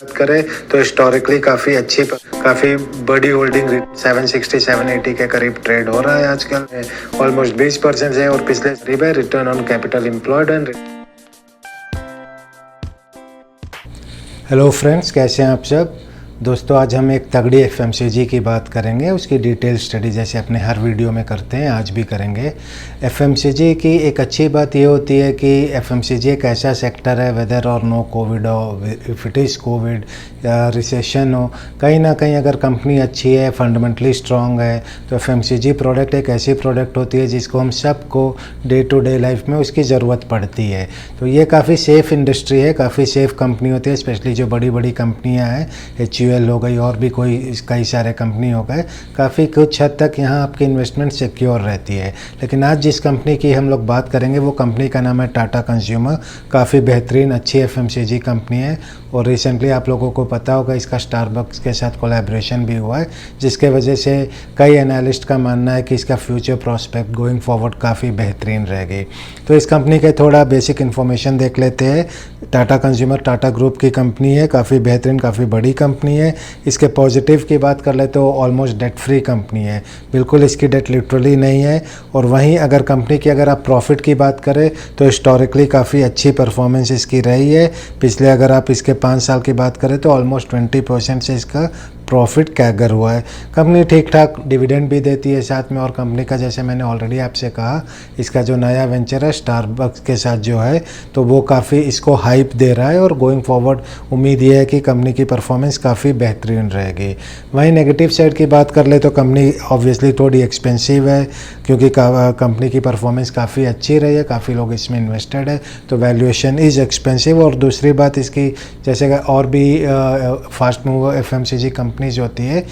बात करें तो हिस्टोरिकली काफ़ी बड़ी होल्डिंग 760 780 के करीब ट्रेड हो रहा है आजकल, ऑलमोस्ट 20% है और पिछले करीब है return on capital employed and. Hello friends, कैसे हैं आप सब दोस्तों। आज हम एक तगड़ी एफएमसीजी की बात करेंगे, उसकी डिटेल स्टडी जैसे अपने हर वीडियो में करते हैं आज भी करेंगे। एफएमसीजी की एक अच्छी बात ये होती है कि एफएमसीजी एक ऐसा सेक्टर है, वेदर और नो कोविड हो, इफ़ इट इज़ कोविड या रिसेशन हो, कहीं ना कहीं अगर कंपनी अच्छी है, फंडामेंटली स्ट्रॉन्ग है, तो एफएमसीजी प्रोडक्ट एक ऐसी प्रोडक्ट होती है जिसको हम सबको डे टू डे लाइफ में उसकी ज़रूरत पड़ती है। तो ये काफ़ी सेफ़ इंडस्ट्री है, काफ़ी सेफ़ कंपनी होती है, स्पेशली जो बड़ी बड़ी कंपनियाँ हैं, HUL हो गई और भी कई सारे कंपनी हो गए, काफ़ी कुछ हद तक यहाँ आपकी इन्वेस्टमेंट सिक्योर रहती है। लेकिन आज जिस कंपनी की हम लोग बात करेंगे वो कंपनी का नाम है टाटा कंज्यूमर। काफ़ी बेहतरीन अच्छी एफएमसीजी कंपनी है और रिसेंटली आप लोगों को पता होगा इसका स्टारबक्स के साथ कोलैबोरेशन भी हुआ है, जिसके वजह से कई एनालिस्ट का मानना है कि इसका फ्यूचर प्रोस्पेक्ट गोइंग फॉरवर्ड काफ़ी बेहतरीन रहेगी। तो इस कंपनी के थोड़ा बेसिक इन्फॉर्मेशन देख लेते हैं। टाटा कंज्यूमर टाटा ग्रुप की कंपनी है, काफ़ी बेहतरीन काफ़ी बड़ी कंपनी है। इसके पॉजिटिव की बात कर ले तो ऑलमोस्ट डेट फ्री कंपनी है, बिल्कुल इसकी डेट लिटरली नहीं है। और वहीं अगर कंपनी की अगर आप प्रॉफिट की बात करें तो हिस्टोरिकली काफ़ी अच्छी परफॉर्मेंस इसकी रही है। पिछले अगर आप इसके 5 साल की बात करें तो ऑलमोस्ट 20% से इसका प्रॉफिट कैगर हुआ है। कंपनी ठीक ठाक डिविडेंड भी देती है साथ में, और कंपनी का जैसे मैंने ऑलरेडी आपसे कहा, इसका जो नया वेंचर है स्टारबक्स के साथ जो है, तो वो काफ़ी इसको हाइप दे रहा है और गोइंग फॉरवर्ड उम्मीद ये है कि कंपनी की परफॉर्मेंस काफ़ी बेहतरीन रहेगी। वहीं नेगेटिव साइड की बात कर ले तो कंपनी ऑब्वियसली थोड़ी एक्सपेंसिव है, क्योंकि कंपनी की परफॉर्मेंस काफ़ी अच्छी रही है, काफ़ी लोग इसमें इन्वेस्टेड है, तो वैल्यूएशन इज़ एक्सपेंसिव। और दूसरी बात इसकी जैसे और भी फास्ट मूवर एफएमसीजी कंपनीज होती है,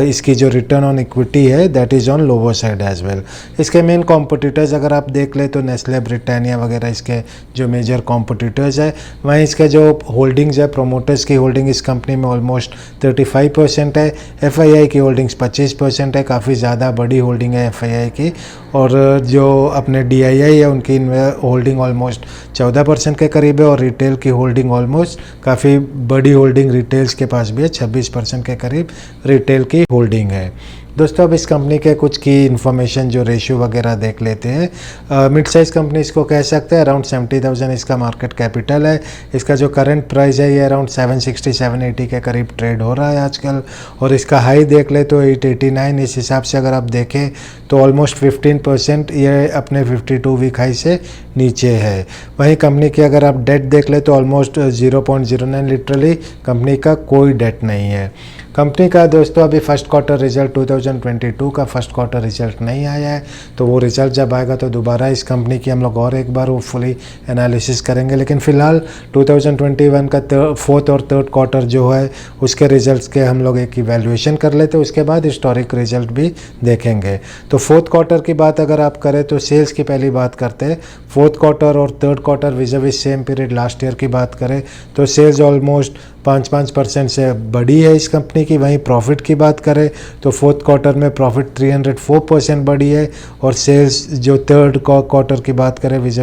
इसकी जो रिटर्न ऑन इक्विटी है that is on lower side as well. इसके मेन कॉम्पिटिटर्स अगर आप देख ले तो नेस्ले, ब्रिटानिया वगैरह इसके जो मेजर कॉम्पिटिटर्स है। वहीं इसके जो होल्डिंग्स है, प्रोमोटर्स की होल्डिंग इस कंपनी में ऑलमोस्ट 35% है। FII की होल्डिंग्स 25% है, काफ़ी ज़्यादा बड़ी होल्डिंग है FII की। और जो अपने DII है उनकी होल्डिंग ऑलमोस्ट 14% के करीब है, और रिटेल की होल्डिंग ऑलमोस्ट काफ़ी बड़ी होल्डिंग रिटेल्स के पास भी है, 26% के करीब रिटेल की होल्डिंग है। दोस्तों अब इस कंपनी के कुछ की इन्फॉर्मेशन जो रेशियो वगैरह देख लेते हैं। मिड साइज़ कंपनी इसको कह सकते हैं, अराउंड 70,000 इसका मार्केट कैपिटल है। इसका जो करंट प्राइस है ये अराउंड 760 780 के करीब ट्रेड हो रहा है आजकल, और इसका हाई देख ले तो 889। इस हिसाब से अगर आप देखें तो ऑलमोस्ट 15% ये अपने 52 वीक हाई से नीचे है। वहीं कंपनी की अगर आप डेट देख ले तो ऑलमोस्ट 0.09 लिटरली कंपनी का कोई डेट नहीं है। कंपनी का दोस्तों अभी फर्स्ट क्वार्टर रिजल्ट 2022 का फर्स्ट क्वार्टर रिजल्ट नहीं आया है, तो वो रिजल्ट जब आएगा तो दोबारा इस कंपनी की हम लोग और एक बार होपफुली एनालिसिस करेंगे। लेकिन फ़िलहाल 2021 का फोर्थ और थर्ड क्वार्टर जो है उसके रिजल्ट्स के हम लोग एक इवैल्यूएशन कर लेते हैं, उसके बाद हिस्टोरिक रिजल्ट भी देखेंगे। तो फोर्थ क्वार्टर की बात अगर आप करें तो सेल्स की पहली बात करते हैं। फोर्थ क्वार्टर और third quarter विज़ same period last year की बात करें तो सेल्स ऑलमोस्ट 5% से बड़ी है इस कंपनी की। वहीं प्रॉफिट की बात करें तो फोर्थ क्वार्टर में प्रॉफिट 304% बढ़ी है, और सेल्स जो थर्ड क्वार्टर की बात करें विज़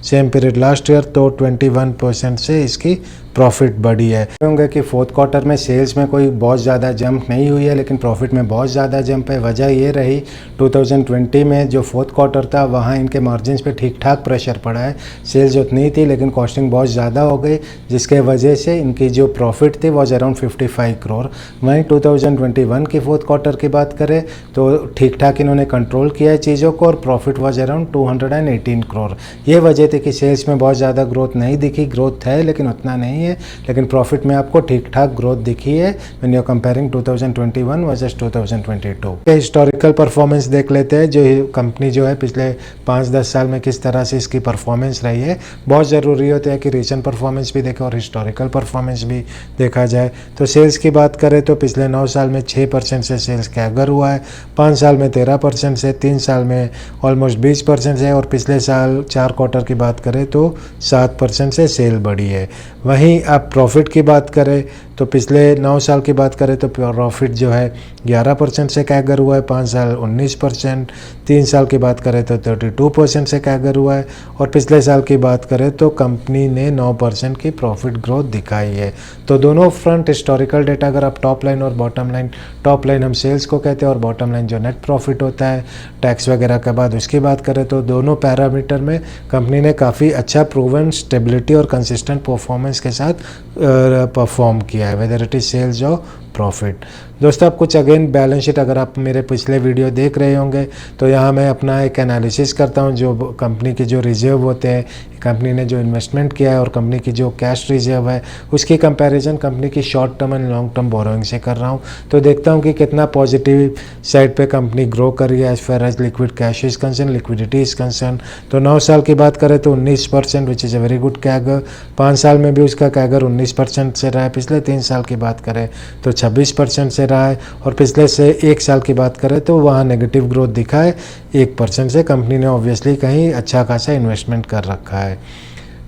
सेम पीरियड लास्ट ईयर तो 21% से इसकी प्रॉफिट बढ़ी है। होंगे कि फोर्थ क्वार्टर में सेल्स में कोई बहुत ज़्यादा जंप नहीं हुई है, लेकिन प्रॉफिट में बहुत ज़्यादा जंप है। वजह ये रही 2020 में जो फोर्थ क्वार्टर था वहाँ इनके मार्जिन्स पे ठीक ठाक प्रेशर पड़ा है। सेल्स उतनी थी लेकिन कॉस्टिंग बहुत ज़्यादा हो गई, जिसके वजह से इनकी जो प्रॉफिट थी वॉज अराउंड 55 करोड़। वहीं 2021 की फोर्थ क्वार्टर की बात करें तो ठीक ठाक इन्होंने कंट्रोल किया है चीज़ों को, और प्रॉफिट वॉज अराउंड 218 करोड़। ये वजह थी कि सेल्स में बहुत ज़्यादा ग्रोथ नहीं दिखी, ग्रोथ है लेकिन उतना नहीं है, लेकिन प्रॉफिट में आपको ठीक ठाक ग्रोथ दिखी है when you are comparing 2021 versus 2022। Historical performance देख लेते हैं, जो कंपनी जो है पिछले 5-10 साल में किस तरह से इसकी परफॉर्मेंस रही है। बहुत ज़रूरी होता है कि रीसेंट परफॉर्मेंस भी देखें और हिस्टोरिकल परफॉर्मेंस भी देखा जाए। तो सेल्स की बात करें तो पिछले 9 साल में 6% से सेल्स कैगर हुआ है, 5 साल में 13% से, 3 साल में ऑलमोस्ट 20% से, और पिछले साल 4 क्वार्टर की बात करें तो 7% से सेल बढ़ी है। वहीं आप प्रॉफिट की बात करें तो पिछले 9 साल की बात करें तो प्रॉफिट जो है 11% से कैगर हुआ है, 5 साल 19%, 3 साल की बात करें तो 32% से कैगर हुआ है, और पिछले साल की बात करें तो कंपनी ने 9% की प्रॉफिट ग्रोथ दिखाई है। तो दोनों फ्रंट हिस्टोरिकल डेटा, अगर आप टॉप लाइन और बॉटम लाइन, टॉप लाइन हम सेल्स को कहते हैं और बॉटम लाइन जो नेट प्रॉफिट होता है टैक्स वगैरह के बाद, उसकी बात करें तो दोनों पैरामीटर में कंपनी ने काफ़ी अच्छा प्रूवन स्टेबिलिटी और कंसिस्टेंट परफॉर्मेंस के साथ परफॉर्म किया है, वेदर इट इज सेल्स और प्रॉफिट। दोस्तों, आप कुछ अगेन बैलेंस शीट अगर आप मेरे पिछले वीडियो देख रहे होंगे तो यहाँ मैं अपना एक एनालिसिस करता हूँ जो कंपनी के जो रिजर्व होते हैं, कंपनी ने जो इन्वेस्टमेंट किया है और कंपनी की जो कैश रिजर्व है उसकी कंपैरिजन कंपनी की short term and long term borrowing से कर रहा हूँ। तो देखता हूँ कि कितना पॉजिटिव साइड पे कंपनी ग्रो कर रही है as far as liquid cash is concern, liquidity is concern. तो 9 साल की बात करें तो 19% which is a very good CAGR, 5 साल में भी उसका कैगर 19% से रहा है, पिछले 3 साल की बात करें तो 26% से रहा है, और पिछले से 1 साल की बात करें तो वहाँ नेगेटिव ग्रोथ दिखा है 1% से। कंपनी ने ऑब्वियसली कहीं अच्छा खासा इन्वेस्टमेंट कर रखा है।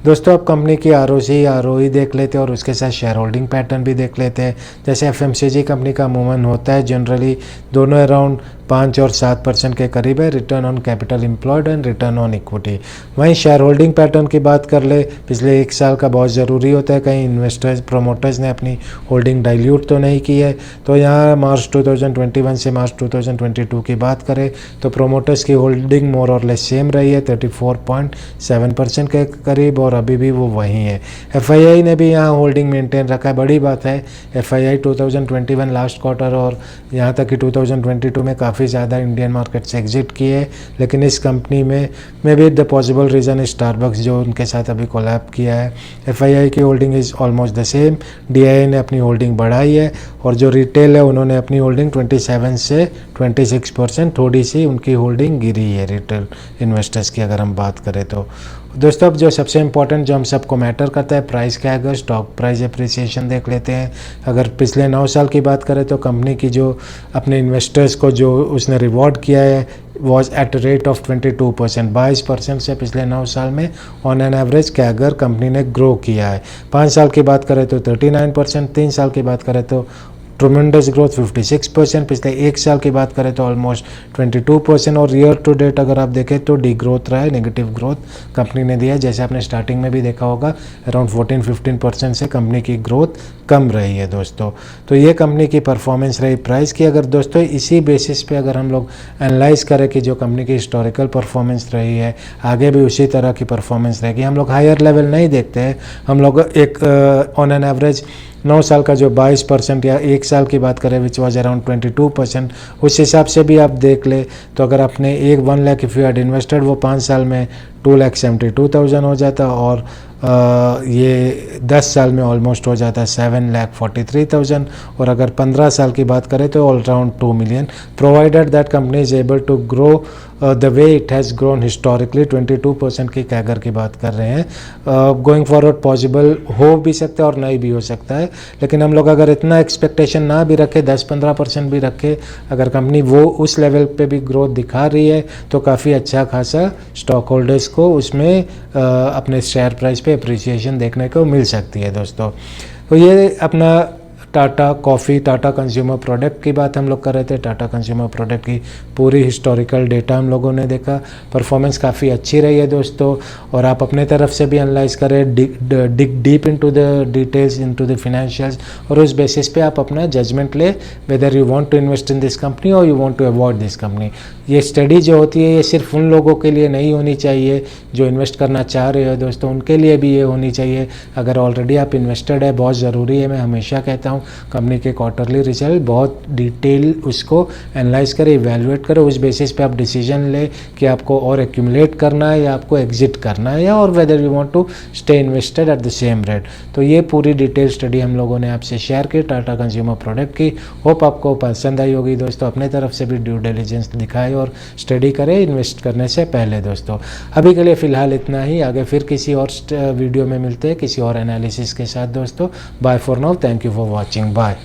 दोस्तों, अब कंपनी की आरओसी आरओई देख लेते हैं और उसके साथ शेयर होल्डिंग पैटर्न भी देख लेते हैं। जैसे एफएमसीजी कंपनी का अमूमन होता है जनरली दोनों अराउंड 5 और 7% के करीब है, return on capital employed and return on equity. वहीं शेयर होल्डिंग पैटर्न की बात कर ले, पिछले 1 साल का बहुत ज़रूरी होता है, कहीं इन्वेस्टर्स प्रोमोटर्स ने अपनी होल्डिंग डाइल्यूट तो नहीं की है। तो यहाँ मार्च 2021 से मार्च 2022 की बात करें तो प्रोमोटर्स की होल्डिंग मोर और लेस सेम रही है 34.7% के करीब, और अभी भी वो वहीं है। एफआईआई ने भी यहाँ होल्डिंग मेंटेन रखा है। बड़ी बात है, एफआईआई 2021 लास्ट क्वार्टर और यहाँ तक कि 2022 में काफ़ी ज़्यादा इंडियन मार्केट से एग्जिट किए, लेकिन इस कंपनी में may be the possible reason Starbucks जो उनके साथ अभी कोलैब किया है। एफआईआई की holding is almost the same, DII ने अपनी होल्डिंग बढ़ाई है, और जो रिटेल है उन्होंने अपनी होल्डिंग 27 से 26%, थोड़ी सी उनकी होल्डिंग गिरी है रिटेल इन्वेस्टर्स की अगर हम बात करें तो। दोस्तों, अब जो सबसे इंपॉर्टेंट जो हम सबको मैटर करता है प्राइस क्या है, स्टॉक प्राइस एप्रिसिएशन देख लेते हैं। अगर पिछले 9 साल की बात करें तो कंपनी की जो अपने इन्वेस्टर्स को जो उसने रिवॉर्ड किया है वॉज एट रेट ऑफ 22%, 22% से पिछले 9 साल में on an average CAGR company ने ग्रो किया है। 5 साल की बात करें तो 39%, 3 साल की बात करें तो ट्रमेंडस ग्रोथ 56%, पिछले 1 साल की बात करें तो ऑलमोस्ट 22%, और ईयर टू डेट अगर आप देखें तो डी ग्रोथ रहा है, नेगेटिव ग्रोथ कंपनी ने दिया है। जैसे आपने स्टार्टिंग में भी देखा होगा अराउंड 14-15% से कंपनी की ग्रोथ कम रही है दोस्तों। तो ये कंपनी की परफॉर्मेंस रही प्राइस की। अगर दोस्तों इसी बेसिस पे अगर हम लोग एनालाइज करें कि जो कंपनी की हिस्टोरिकल परफॉर्मेंस रही है आगे भी उसी तरह की परफॉर्मेंस रहेगी, हम लोग हायर लेवल नहीं देखते हैं, हम लोग एक ऑन एन एवरेज 9 साल का जो 22% या 1 साल की बात करें विच वॉज अराउंड 22%, उस हिसाब से भी आप देख ले तो अगर आपने 1 lakh if you had invested वो 5 साल में 2,72,000 हो जाता, और ये 10 साल में ऑलमोस्ट हो जाता है 7,43,000, और अगर 15 साल की बात करें तो all round 2 million, provided that company is able to grow the way it has grown historically. 22% की कैगर की बात कर रहे हैं। गोइंग फॉरवर्ड पॉसिबल हो भी सकता है और नहीं भी हो सकता है, लेकिन हम लोग अगर इतना एक्सपेक्टेशन ना भी रखें, 10-15% भी रखें, अगर कंपनी वो उस लेवल पे भी ग्रोथ दिखा रही है तो काफ़ी अच्छा खासा स्टॉक होल्डर्स को उसमें अपने शेयर प्राइस पे अप्रिसिएशन देखने को मिल सकती है दोस्तों। तो ये अपना Tata coffee, Tata consumer product की बात हम लोग कर रहे थे। टाटा कंज्यूमर प्रोडक्ट की पूरी हिस्टोरिकल डेटा हम लोगों ने देखा, परफॉर्मेंस काफ़ी अच्छी रही है दोस्तों, और आप अपने तरफ से भी एनालाइज करें, dig deep into the details, into the financials, और उस बेसिस पे आप अपना जजमेंट ले whether you want to invest in this company और you want to avoid this company. ये स्टडी जो होती है ये सिर्फ उन लोगों के लिए नहीं होनी चाहिए जो इन्वेस्ट करना चाह रहे हो दोस्तों, उनके लिए भी ये होनी चाहिए। अगर ऑलरेडी आप इन्वेस्टेड है, बहुत ज़रूरी है, मैं हमेशा कहता हूँ कंपनी के क्वार्टरली रिजल्ट बहुत डिटेल उसको एनालाइज करें, इवैल्यूएट करें, उस बेसिस पे आप डिसीजन ले कि आपको और एक्यूमुलेट करना है या आपको एग्जिट करना है, या और whether you want to stay invested at the same rate. तो ये पूरी डिटेल स्टडी हम लोगों ने आपसे शेयर की टाटा कंज्यूमर प्रोडक्ट की। होप आपको पसंद आई होगी दोस्तों। अपने तरफ से भी ड्यू डिलिजेंस दिखाए और स्टडी करें इन्वेस्ट करने से पहले दोस्तों। अभी के लिए फ़िलहाल इतना ही, आगे फिर किसी और वीडियो में मिलते हैं किसी और एनालिसिस के साथ दोस्तों। Bye for now, thank you for watching, bye.